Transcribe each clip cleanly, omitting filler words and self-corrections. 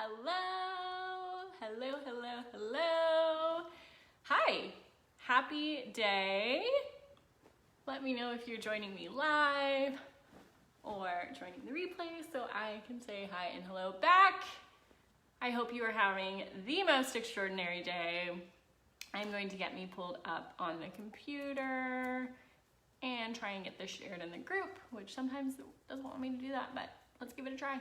Hello, hello, hello, hello. Hi, happy day. Let me know if you're joining me live or joining the replay so I can say hi and hello back. I hope you are having the most extraordinary day. I'm going to get me pulled up on the computer and try and get this shared in the group, which sometimes doesn't want me to do that, but let's give it a try.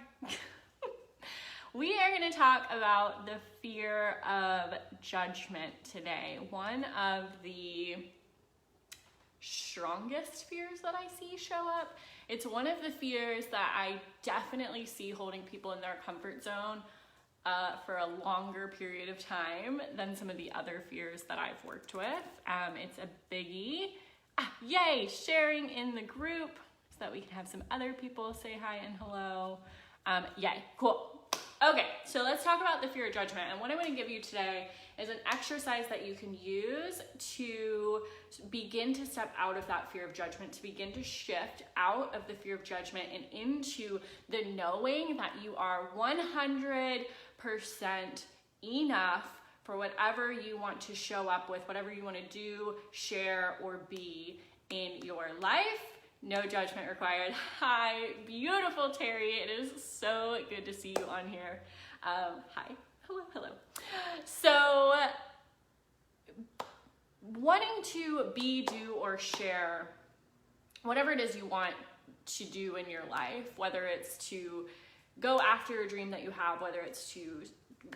We are going to talk about the fear of judgment today. One of the strongest fears that I see show up. It's one of the fears that I definitely see holding people in their comfort zone for a longer period of time than some of the other fears that I've worked with. It's a biggie. Yay, sharing in the group so that we can have some other people say hi and hello. Yay, cool. Okay, so let's talk about the fear of judgment. And what I'm going to give you today is an exercise that you can use to begin to step out of that fear of judgment, to begin to shift out of the fear of judgment and into the knowing that you are 100% enough for whatever you want to show up with, whatever you want to do, share, or be in your life. No judgment required. Hi, beautiful Terry. It is so good to see you on here. Hi, hello, hello. So, wanting to be, do, or share whatever it is you want to do in your life, whether it's to go after a dream that you have, whether it's to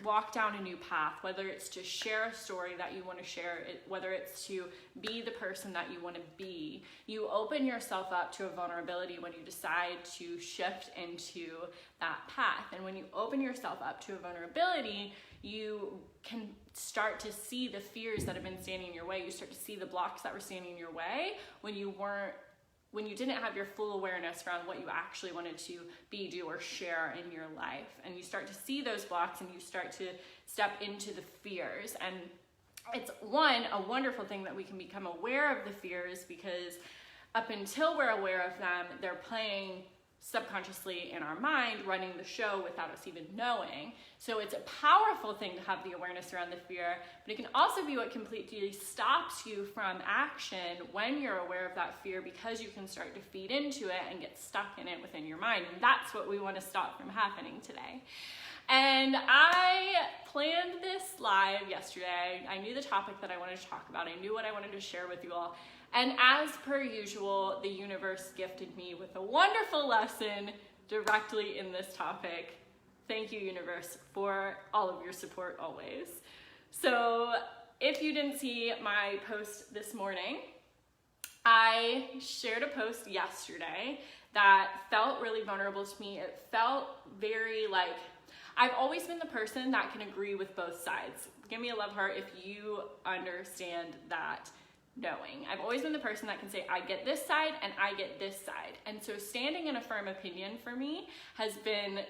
walk down a new path, whether it's to share a story that you want to share, whether it's to be the person that you want to be, you open yourself up to a vulnerability when you decide to shift into that path. And when you open yourself up to a vulnerability, you can start to see the fears that have been standing in your way. You start to see the blocks that were standing in your way when you didn't have your full awareness around what you actually wanted to be, do, or share in your life. And you start to see those blocks and you start to step into the fears. And it's a wonderful thing that we can become aware of the fears, because up until we're aware of them, they're playing subconsciously in our mind, running the show without us even knowing. So it's a powerful thing to have the awareness around the fear, but it can also be what completely stops you from action when you're aware of that fear, because you can start to feed into it and get stuck in it within your mind. And that's what we want to stop from happening today. And I planned this live yesterday. I knew the topic that I wanted to talk about. I knew what I wanted to share with you all. And as per usual, the universe gifted me with a wonderful lesson directly in this topic. Thank you, universe, for all of your support always. So if you didn't see my post this morning, I shared a post yesterday that felt really vulnerable to me. It felt very like, I've always been the person that can agree with both sides. Give me a love heart if you understand that knowing. I've always been the person that can say, I get this side and I get this side. And so standing in a firm opinion for me has been,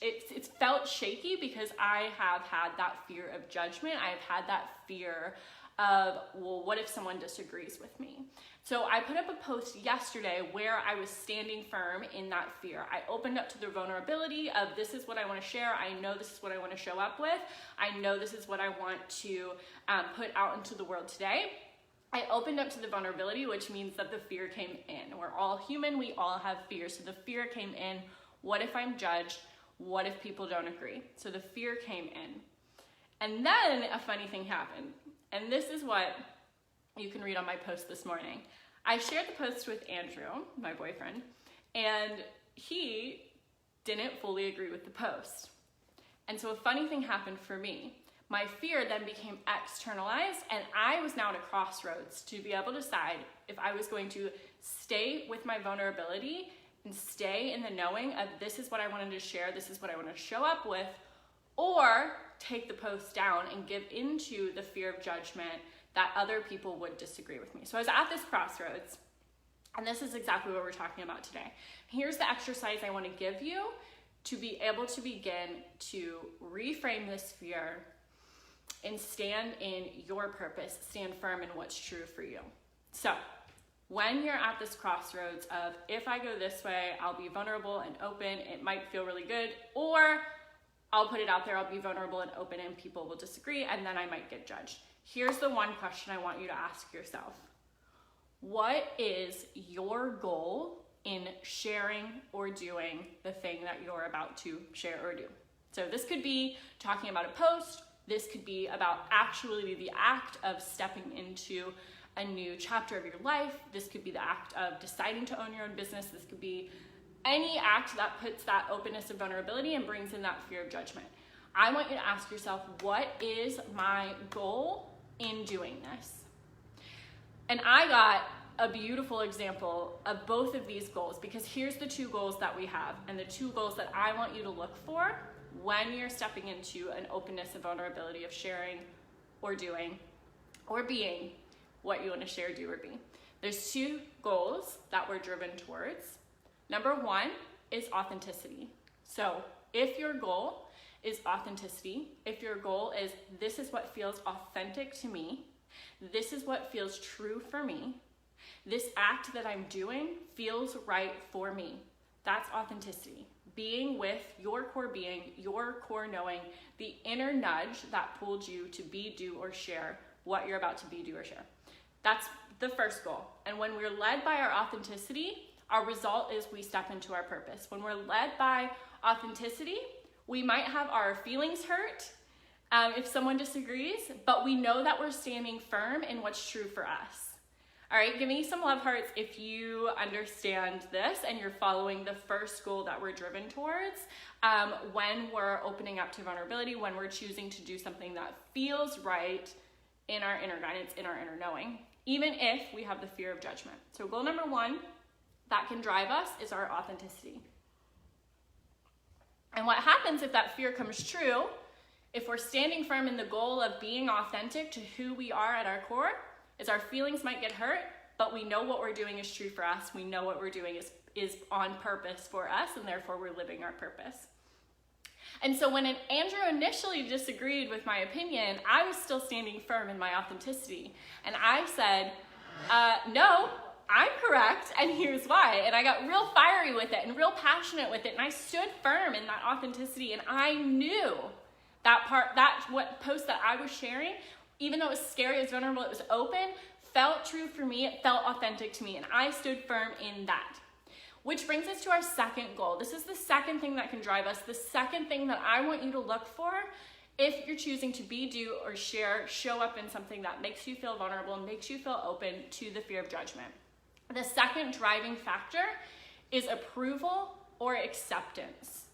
it's felt shaky, because I have had that fear of judgment. I've had that fear of, well, what if someone disagrees with me? So I put up a post yesterday where I was standing firm in that fear. I opened up to the vulnerability of, this is what I want to share. I know this is what I want to show up with. I know this is what I want to put out into the world today. I opened up to the vulnerability, which means that the fear came in. We're all human, we all have fear. So the fear came in. What if I'm judged? What if people don't agree? So the fear came in. And then a funny thing happened. And this is what you can read on my post this morning. I shared the post with Andrew, my boyfriend, and he didn't fully agree with the post. And so a funny thing happened for me. My fear then became externalized, and I was now at a crossroads to be able to decide if I was going to stay with my vulnerability and stay in the knowing of, this is what I wanted to share, this is what I want to show up with, or take the post down and give into the fear of judgment that other people would disagree with me. So I was at this crossroads, and this is exactly what we're talking about today. Here's the exercise I want to give you to be able to begin to reframe this fear and stand in your purpose, stand firm in what's true for you. So when you're at this crossroads of, if I go this way, I'll be vulnerable and open, it might feel really good, or I'll put it out there, I'll be vulnerable and open, and people will disagree, and then I might get judged. Here's the one question I want you to ask yourself. What is your goal in sharing or doing the thing that you're about to share or do? So this could be talking about a post. This could be about actually the act of stepping into a new chapter of your life. This could be the act of deciding to own your own business. This could be any act that puts that openness and vulnerability and brings in that fear of judgment. I want you to ask yourself, what is my goal in doing this? And I got a beautiful example of both of these goals, because here's the two goals that we have, and the two goals that I want you to look for when you're stepping into an openness and vulnerability of sharing or doing or being what you want to share, do, or be. There's two goals that we're driven towards. Number one is authenticity. So if your goal is authenticity, if your goal is this is what feels authentic to me, this is what feels true for me, this act that I'm doing feels right for me, that's authenticity. Being with your core being, your core knowing, the inner nudge that pulled you to be, do, or share what you're about to be, do, or share. That's the first goal. And when we're led by our authenticity, our result is we step into our purpose. When we're led by authenticity, we might have our feelings hurt if someone disagrees, but we know that we're standing firm in what's true for us. All right, give me some love hearts if you understand this and you're following the first goal that we're driven towards when we're opening up to vulnerability, when we're choosing to do something that feels right in our inner guidance, in our inner knowing, even if we have the fear of judgment. So goal number one that can drive us is our authenticity. And what happens if that fear comes true, if we're standing firm in the goal of being authentic to who we are at our core, is our feelings might get hurt, but we know what we're doing is true for us. We know what we're doing is on purpose for us, and therefore we're living our purpose. And so when Andrew initially disagreed with my opinion, I was still standing firm in my authenticity. And I said, no, I'm correct, and here's why. And I got real fiery with it and real passionate with it, and I stood firm in that authenticity, and I knew what post that I was sharing, even though it was scary, it was vulnerable, it was open, felt true for me, it felt authentic to me, and I stood firm in that. Which brings us to our second goal. This is the second thing that can drive us, the second thing that I want you to look for if you're choosing to be, do, or share, show up in something that makes you feel vulnerable and makes you feel open to the fear of judgment. The second driving factor is approval or acceptance.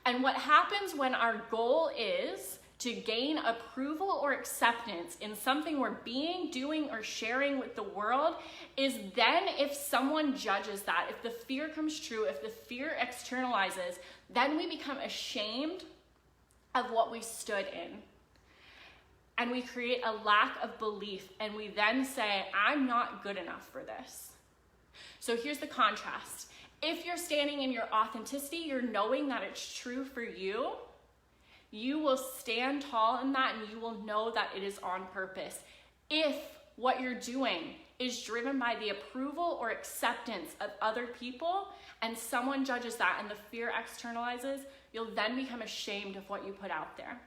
And what happens when our goal is to gain approval or acceptance in something we're being, doing, or sharing with the world is then if someone judges that, if the fear comes true, if the fear externalizes, then we become ashamed of what we stood in. And we create a lack of belief, and we then say, I'm not good enough for this. So here's the contrast. If you're standing in your authenticity, you're knowing that it's true for you, you will stand tall in that and you will know that it is on purpose. If what you're doing is driven by the approval or acceptance of other people and someone judges that and the fear externalizes, you'll then become ashamed of what you put out there.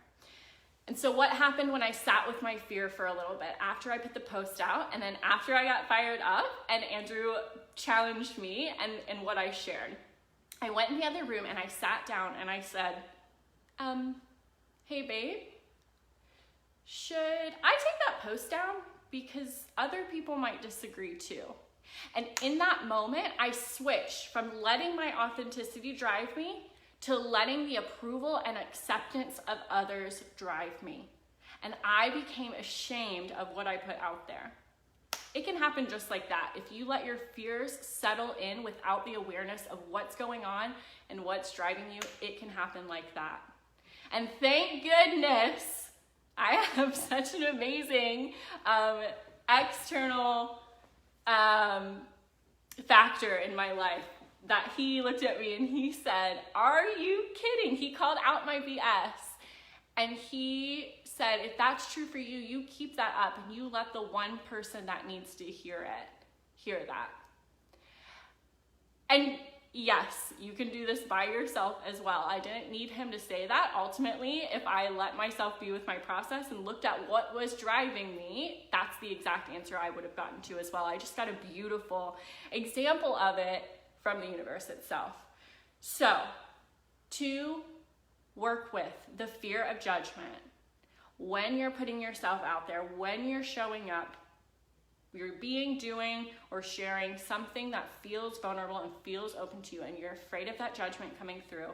And so what happened when I sat with my fear for a little bit after I put the post out, and then after I got fired up and Andrew challenged me and what I shared, I went in the other room and I sat down and I said, hey babe, should I take that post down? Because other people might disagree too. And in that moment, I switched from letting my authenticity drive me to letting the approval and acceptance of others drive me. And I became ashamed of what I put out there. It can happen just like that. If you let your fears settle in without the awareness of what's going on and what's driving you, it can happen like that. And thank goodness I have such an amazing external factor in my life that he looked at me and he said, are you kidding? He called out my BS. And he said, if that's true for you, you keep that up and you let the one person that needs to hear that. And yes, you can do this by yourself as well. I didn't need him to say that. Ultimately, if I let myself be with my process and looked at what was driving me, that's the exact answer I would have gotten to as well. I just got a beautiful example of it from the universe itself. So, to work with the fear of judgment, when you're putting yourself out there, when you're showing up, you're doing, or sharing something that feels vulnerable and feels open to you, and you're afraid of that judgment coming through,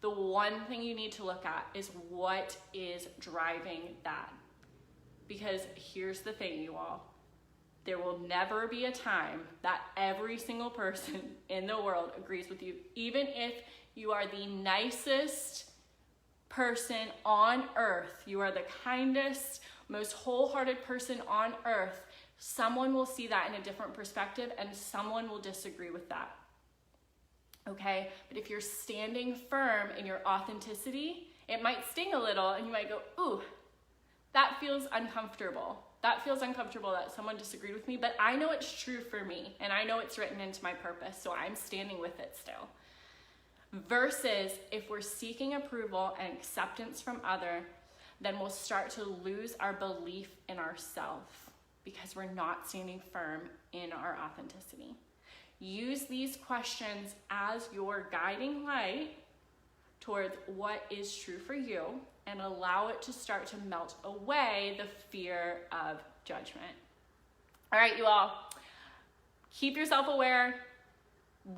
the one thing you need to look at is what is driving that. Because here's the thing, you all. There will never be a time that every single person in the world agrees with you. Even if you are the nicest person on earth, you are the kindest, most wholehearted person on earth, someone will see that in a different perspective and someone will disagree with that. Okay? But if you're standing firm in your authenticity, it might sting a little and you might go, ooh, that feels uncomfortable. That feels uncomfortable that someone disagreed with me, but I know it's true for me and I know it's written into my purpose, so I'm standing with it still. Versus if we're seeking approval and acceptance from others, then we'll start to lose our belief in ourselves because we're not standing firm in our authenticity. Use these questions as your guiding light towards what is true for you and allow it to start to melt away the fear of judgment. All right, you all, keep yourself aware.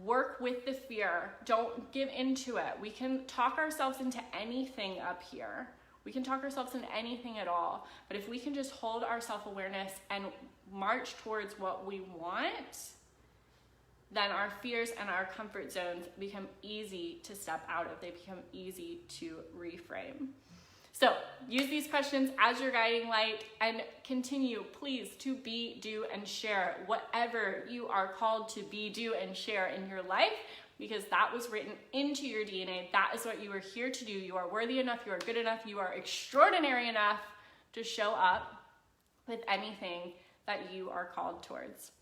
Work with the fear. Don't give into it. We can talk ourselves into anything up here. We can talk ourselves into anything at all. But if we can just hold our self-awareness and march towards what we want, then our fears and our comfort zones become easy to step out of. They become easy to reframe. So use these questions as your guiding light and continue, please, to be, do, and share whatever you are called to be, do, and share in your life, because that was written into your DNA. That is what you are here to do. You are worthy enough, you are good enough, you are extraordinary enough to show up with anything that you are called towards.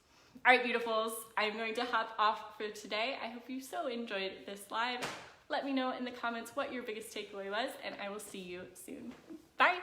All right, beautifuls, I'm going to hop off for today. I hope you so enjoyed this live. Let me know in the comments what your biggest takeaway was, and I will see you soon. Bye.